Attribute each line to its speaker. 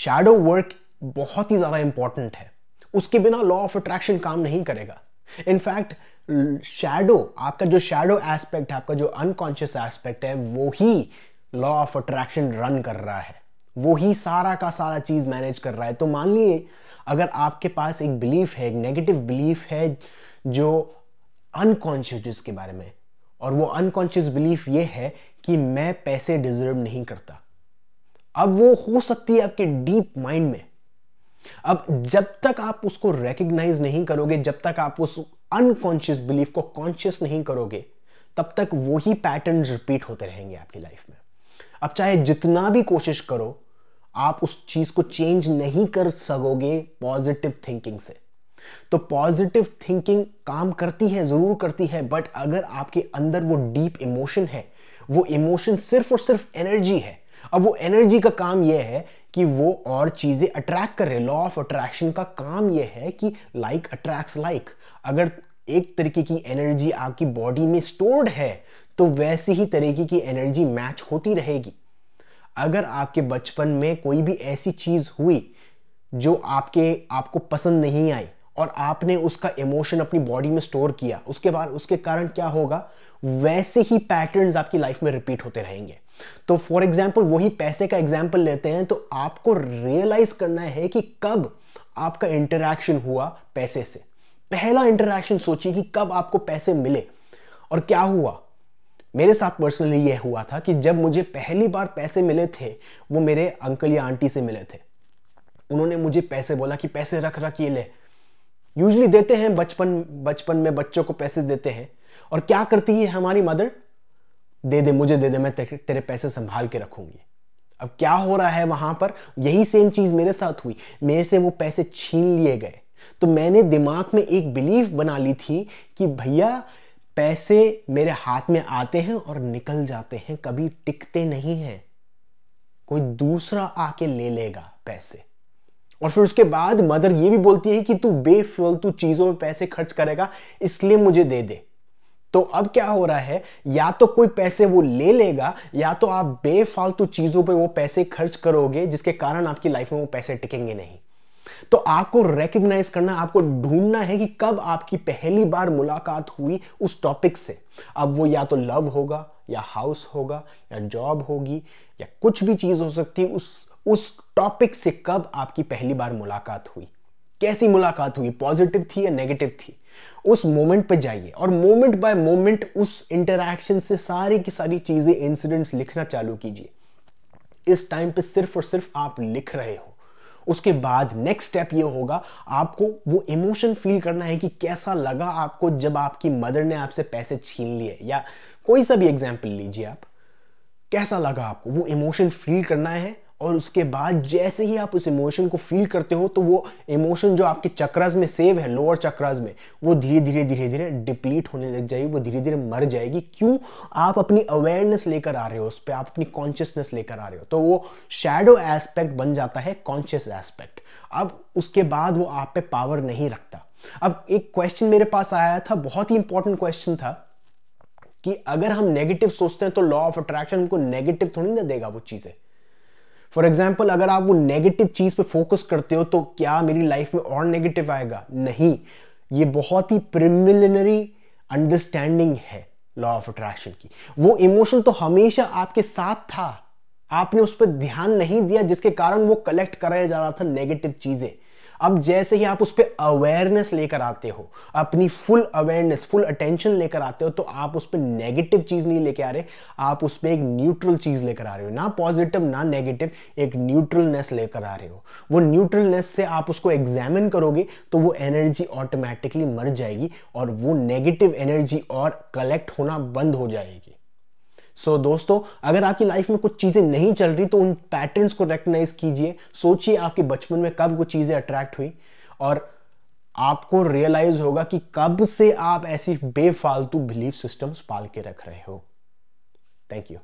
Speaker 1: Shadow work बहुत ही ज्यादा important है, उसके बिना लॉ ऑफ अट्रैक्शन काम नहीं करेगा। इनफैक्ट शैडो, आपका जो शैडो एस्पेक्ट है, आपका जो अनकॉन्शियस एस्पेक्ट है, वो ही लॉ ऑफ अट्रैक्शन रन कर रहा है, वो ही सारा का सारा चीज मैनेज कर रहा है। तो मान लीजिए अगर आपके पास एक बिलीफ है, एक नेगेटिव बिलीफ है जो अनकॉन्शियस जिसके बारे में, और वो अनकॉन्शियस बिलीफ ये है कि मैं पैसे डिजर्व नहीं करता। अब वो हो सकती है आपके डीप माइंड में। अब जब तक आप उसको रिकॉग्नाइज नहीं करोगे, जब तक आप उस अनकॉन्शियस बिलीफ को कॉन्शियस नहीं करोगे, तब तक वही पैटर्न्स रिपीट होते रहेंगे आपकी लाइफ में। अब चाहे जितना भी कोशिश करो, आप उस चीज को चेंज नहीं कर सकोगे पॉजिटिव थिंकिंग से। तो पॉजिटिव थिंकिंग काम करती है, जरूर करती है, बट अगर आपके अंदर वो डीप इमोशन है, वो इमोशन सिर्फ और सिर्फ एनर्जी है। अब वो एनर्जी का काम यह है कि वो और चीजें अट्रैक्ट करे। लॉ ऑफ अट्रैक्शन का काम यह है कि लाइक अट्रैक्ट्स लाइक। अगर एक तरीके की एनर्जी आपकी बॉडी में स्टोर्ड है तो वैसी ही तरीके की एनर्जी मैच होती रहेगी। अगर आपके बचपन में कोई भी ऐसी चीज हुई जो आपको पसंद नहीं आई और आपने उसका इमोशन अपनी बॉडी में स्टोर किया, उसके बाद उसके कारण क्या होगा, वैसे ही पैटर्न्स आपकी लाइफ में रिपीट होते रहेंगे। तो फॉर एग्जांपल वही पैसे का एग्जांपल लेते हैं, तो आपको रियलाइज करना है कि कब आपका इंटरैक्शन हुआ पैसे से। पहला इंटरैक्शन सोचिए कि कब आपको पैसे मिले और क्या हुआ। मेरे साथ पर्सनली यह हुआ था कि जब मुझे पहली बार पैसे मिले थे, वो मेरे अंकल या आंटी से मिले थे। उन्होंने मुझे पैसे बोला कि पैसे रख रख ये ले। यूजुअली देते हैं बचपन में बच्चों को पैसे देते हैं, और क्या करती है हमारी मदर, दे दे मुझे, दे दे, मैं तेरे पैसे संभाल के रखूंगी। अब क्या हो रहा है वहां पर, यही सेम चीज मेरे साथ हुई। मेरे से वो पैसे छीन लिए गए। तो मैंने दिमाग में एक बिलीफ बना ली थी कि भैया पैसे मेरे हाथ में आते हैं और निकल जाते हैं, कभी टिकते नहीं हैं, कोई दूसरा आके ले लेगा पैसे। और फिर उसके बाद मदर ये भी बोलती है कि तू बेफालतू चीजों में पैसे खर्च करेगा, इसलिए मुझे दे दे। तो अब क्या हो रहा है, या तो कोई पैसे वो ले लेगा, या तो आप बेफालतू चीजों पे वो पैसे खर्च करोगे जिसके कारण आपकी लाइफ में वो पैसे टिकेंगे नहीं। तो आपको रिकॉग्नाइज करना, आपको ढूंढना है कि कब आपकी पहली बार मुलाकात हुई उस टॉपिक से। अब वो या तो लव होगा, या हाउस होगा, या जॉब होगी, या कुछ भी चीज हो सकती है। उस टॉपिक से कब आपकी पहली बार मुलाकात हुई, कैसी मुलाकात हुई, पॉजिटिव थी या नेगेटिव थी, उस मोमेंट पे जाइए और मोमेंट बाय मोमेंट उस इंटरैक्शन से सारी की सारी चीजें, इंसिडेंट्स लिखना चालू कीजिए। इस टाइम पे सिर्फ और सिर्फ आप लिख रहे हो। उसके बाद नेक्स्ट स्टेप ये होगा, आपको वो इमोशन फील करना है कि कैसा लगा आपको जब आपकी मदर ने आपसे पैसे छीन लिए, या कोई सा भी एग्जाम्पल लीजिए आप, कैसा लगा आपको, वो इमोशन फील करना है। और उसके बाद जैसे ही आप उस इमोशन को फील करते हो, तो वो इमोशन जो आपके चक्रास में सेव है, लोअर चक्रास में, वो धीरे धीरे डिप्लीट होने लग जाएगी, वो धीरे धीरे मर जाएगी। क्यों? आप अपनी अवेयरनेस लेकर आ रहे हो उस पर, आप अपनी कॉन्शियसनेस लेकर आ रहे हो। तो वो शैडो एस्पेक्ट बन जाता है कॉन्शियस एस्पेक्ट। अब उसके बाद वो आप पे पावर नहीं रखता। अब एक क्वेश्चन मेरे पास आया था, बहुत ही इंपॉर्टेंट क्वेश्चन था, कि अगर हम नेगेटिव सोचते हैं तो लॉ ऑफ अट्रैक्शन हमको नेगेटिव थोड़ी ना देगा वो चीजें। फॉर एग्जाम्पल, अगर आप वो नेगेटिव चीज पे फोकस करते हो तो क्या मेरी लाइफ में और नेगेटिव आएगा? नहीं। ये बहुत ही प्रिलिमिनरी अंडरस्टैंडिंग है लॉ ऑफ अट्रैक्शन की। वो इमोशन तो हमेशा आपके साथ था, आपने उस पर ध्यान नहीं दिया, जिसके कारण वो कलेक्ट कराया जा रहा था नेगेटिव चीजें। अब जैसे ही आप उस पर अवेयरनेस लेकर आते हो, अपनी फुल अवेयरनेस, फुल अटेंशन लेकर आते हो, तो आप उस पर नेगेटिव चीज नहीं लेके आ रहे, आप उस पर एक न्यूट्रल चीज लेकर आ रहे हो। ना पॉजिटिव ना नेगेटिव, एक न्यूट्रलनेस लेकर आ रहे हो। वो न्यूट्रलनेस से आप उसको एग्जामिन करोगे तो वो एनर्जी ऑटोमेटिकली मर जाएगी और वो नेगेटिव एनर्जी और कलेक्ट होना बंद हो जाएगी। सो दोस्तों, अगर आपकी लाइफ में कुछ चीजें नहीं चल रही तो उन पैटर्न्स को रिकॉग्नाइज कीजिए। सोचिए आपके बचपन में कब कुछ चीजें अट्रैक्ट हुई, और आपको रियलाइज होगा कि कब से आप ऐसी बेफालतू बिलीफ सिस्टम्स पाल के रख रहे हो। Thank you.